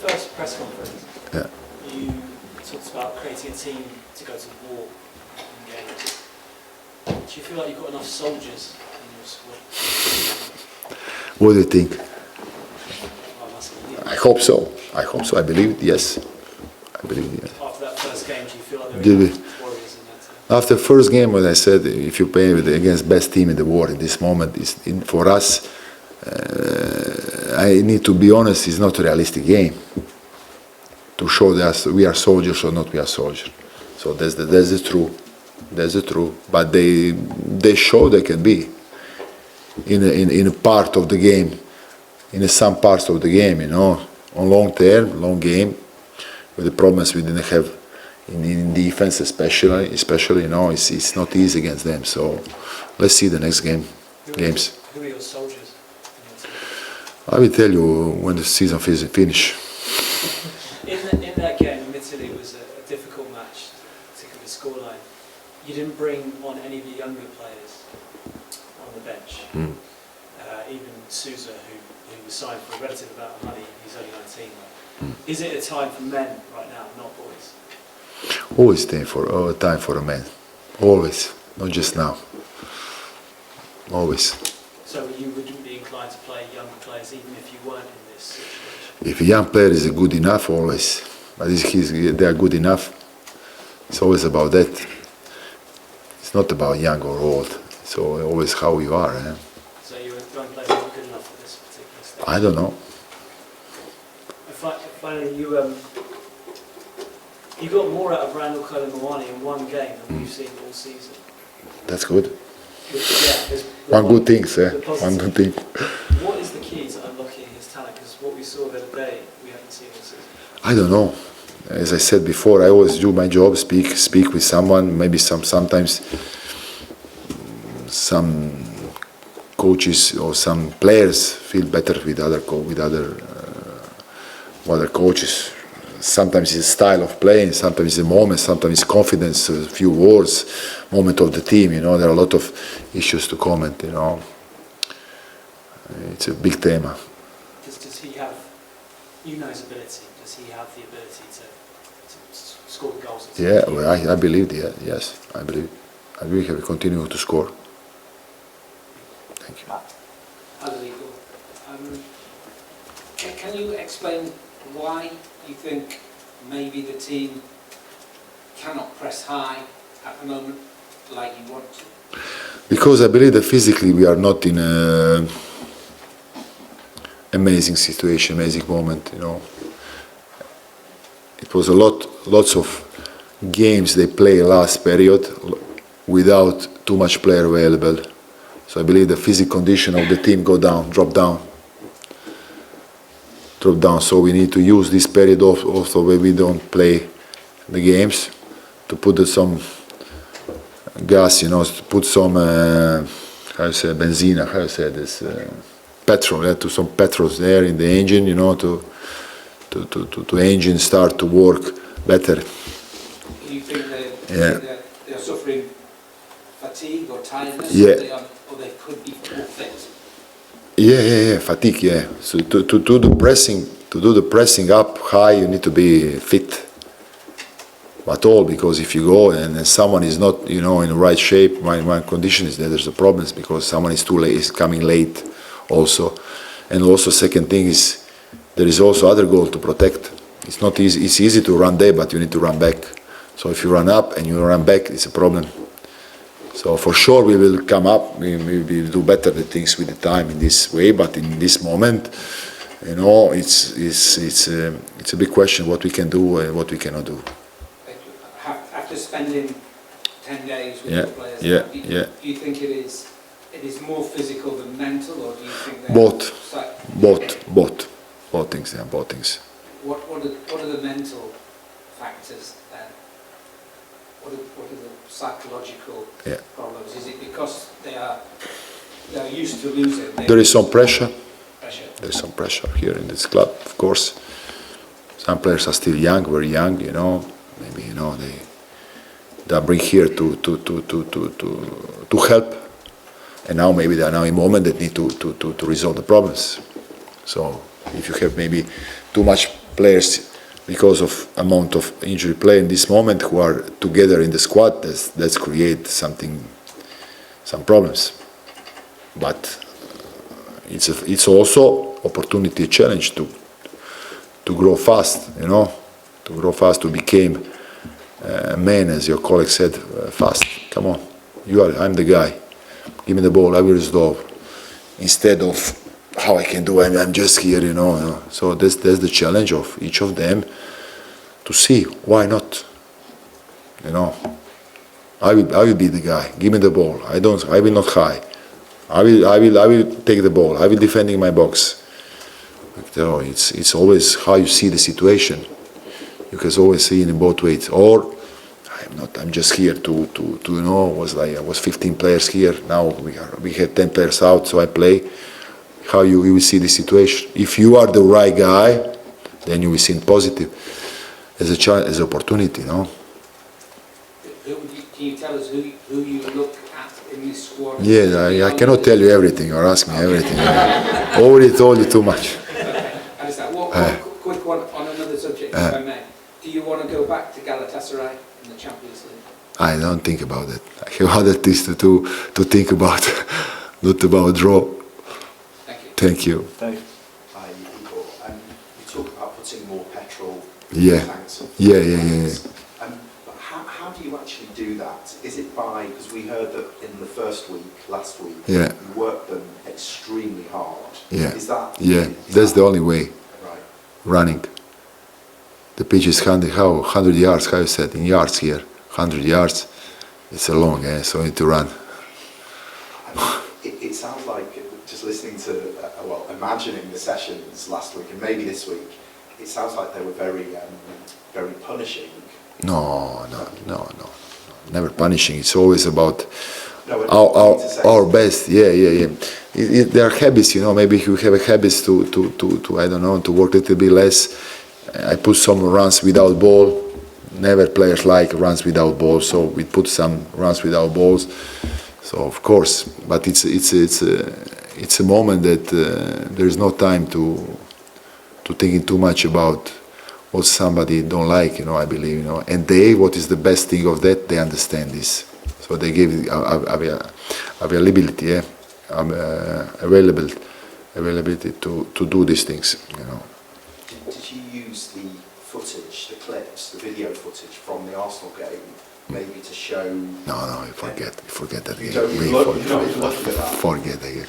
first press conference, Yeah. you talked about creating a team to go to war in games. Do you feel like you've got enough soldiers in your squad? What do you think? Well, that's what you need. I hope so. I hope so. I believe it. Yes. I believe it. Yes. After that first game, do you feel like there Did were we? enough warriors in that team? After first game, as I said, if you play against best team in the world in this moment, for us, I need to be honest, it's not a realistic game to show that we are soldiers or not we are soldiers. So that's the truth. That's the truth. But they show they can be in a part of the game, in some parts of the game, on long term, long game, with the problems we didn't have in defense, especially, it's not easy against them. So let's see the next games. Who are your soldiers in your team? I will tell you when the season finish. In that game, admittedly, it was a difficult match, particularly the scoreline. You didn't bring on any of the younger players on the bench. Even Sousa, who was signed for a relative amount of money, he's only 19. Is it a time for men right now, not boys? Always time for a man. Always, not just now. Always. So you wouldn't be inclined to play younger players even if you weren't in this situation? If a young player is good enough, always. But they are good enough. It's always about that. It's not about young or old. It's always how you are. So you young players weren't good enough at this particular stage? I don't know. Finally, you got more out of Randall Colomwani in one game than we've seen all season. That's good. One good thing, sir. One good thing. What is the key to unlocking his talent? Because what we saw the other day, we haven't seen all season. I don't know. As I said before, I always do my job, speak with someone. Maybe sometimes some coaches or some players feel better with other coaches. Sometimes it's style of playing, sometimes it's a moment, sometimes it's confidence, a few words, moment of the team. There are a lot of issues to comment. It's a big theme. Does he have, his ability? Does he have the ability to score the goals? Yeah, well, I believe that. Yes, I believe. I believe he will continue to score. Thank you. Hello, Igor. Can you explain why you think maybe the team cannot press high at the moment like you want to? Because I believe that physically we are not in an amazing situation, amazing moment. It was lots of games they play last period without too much player available. So I believe the physical condition of the team drop down. So we need to use this period also where we don't play the games to put some gas, to put some benzina, petrol, to some petrol there in the engine, to engine start to work better. Do you think they're suffering fatigue or tiredness? Yeah. Or they could be more fit? Yeah, fatigue, yeah. So to do the pressing up high, you need to be fit. But all because if you go and someone is not, in the right shape, my condition is that there's a problem because someone is too late, is coming late also. And also second thing is there is also other goal to protect. It's not easy. It's easy to run there, but you need to run back. So if you run up and you run back, it's a problem. So for sure we will come up, we will do better the things with the time in this way, but in this moment, it's a big question what we can do and what we cannot do. After spending 10 days with the players, do you think it is more physical than mental, or do you think both things. What are the mental factors then? What are the psychological problems? Is it because they are used to losing? There is some pressure. There's some pressure here in this club, of course. Some players are still young, very young. Maybe they are bring here to help, and now maybe they are now in a moment that need to resolve the problems. So if you have maybe too much players because of amount of injury play in this moment who are together in the squad. That's create some problems. But it's also opportunity, challenge to grow fast, to grow fast, to become a man, as your colleague said, fast. Come on, I'm the guy. Give me the ball, I will resolve. Instead of how I can do, I'm just here, So that's the challenge of each of them to see why not. I will be the guy. Give me the ball. I will not hide. I will take the ball. I will defending my box. It's always how you see the situation. You can always see it in both ways. Or I'm just here to I was 15 players here. Now we had 10 players out, so I play. How you will see the situation. If you are the right guy, then you will see it positive as a chance, as an opportunity. Can you tell us who you look at in this squad? Yeah, I cannot tell you everything or ask me everything. Already told you too much. Okay, understand. One quick one on another subject, if I may. Do you want to go back to Galatasaray in the Champions League? I don't think about it. I have other things to think about, not about draw. Thank you. Dave. Hi, Igor. You talk about putting more petrol Yeah. in tanks of Yeah. But how do you actually do that? Is it by, because we heard that in the first week, last week, you worked them extremely hard. Yeah. Is that? Yeah, that's the only way. Right. Running. The pitch is 100 yards, how you said, in yards here. 100 yards, it's a long, so you need to run. It sounds like, just listening to, imagining the sessions last week and maybe this week, it sounds like they were very punishing. No. Never punishing. It's always about our best. Yeah. There are habits, Maybe you have a habit to I don't know, to work a little bit less. I put some runs without ball. Never players like runs without ball, so we put some runs without balls. So of course, but it's a moment that there is no time to thinking too much about what somebody don't like, I believe, And what is the best thing of that? They understand this, so they give availability, availability to do these things, Did you use the footage, the clips, the video footage from the Arsenal game, maybe to show? No, you forget that You again. don't even look at that. Forget again.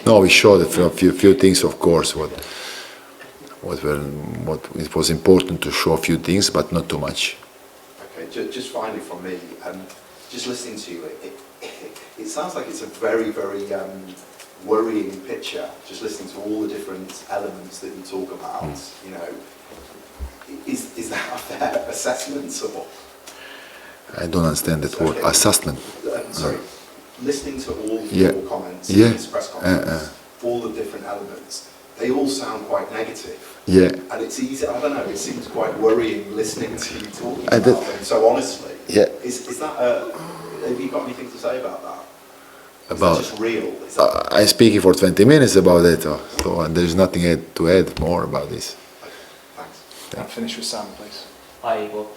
No, we showed a few things, of course. What it was important to show a few things, but not too much. Okay, just finally from me, just listening to you, it sounds like it's a very, very worrying picture. Just listening to all the different elements that you talk about, is that a fair assessment or? I don't understand that word. Okay. Assessment. Sorry, listening to all your comments, press comments, all the different elements, they all sound quite negative. Yeah. And it's easy, I don't know, it seems quite worrying listening to you talking about them so honestly. Yeah. Is that have you got anything to say about that? Is About that just real? Is that, I'm speaking for 20 minutes about it, so there's nothing to add more about this. thanks. I'll finish with Sam, please. Hi, Igor.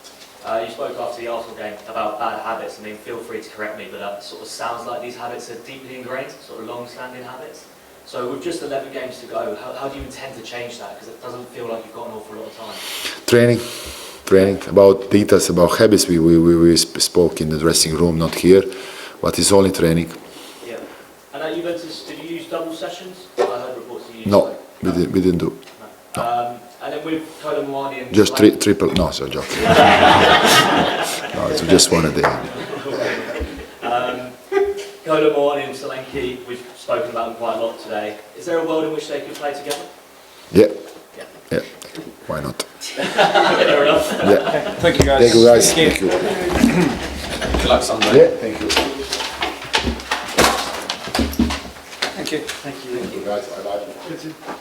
You spoke after the Arsenal game about bad habits. I mean, feel free to correct me, but that sort of sounds like these habits are deeply ingrained, sort of long-standing habits. So with just 11 games to go, how do you intend to change that? Because it doesn't feel like you've got an awful lot of time. Training. About details, about habits, we spoke in the dressing room, not here, but it's only training. Yeah. And at Juventus, did you use double sessions? I heard reports you used No, we didn't do. No. And then with Colomani and... Just triple, no, so joking. No, it's just one a day. Colomani and Solanke, we've spoken about them quite a lot today. Is there a world in which they could play together? Yeah. Why not? Fair enough. Yeah. Thank you, guys. Thank you, guys. Thank you. Good luck Sunday. Yeah, thank you. Thank you. Thank you, guys. Bye-bye.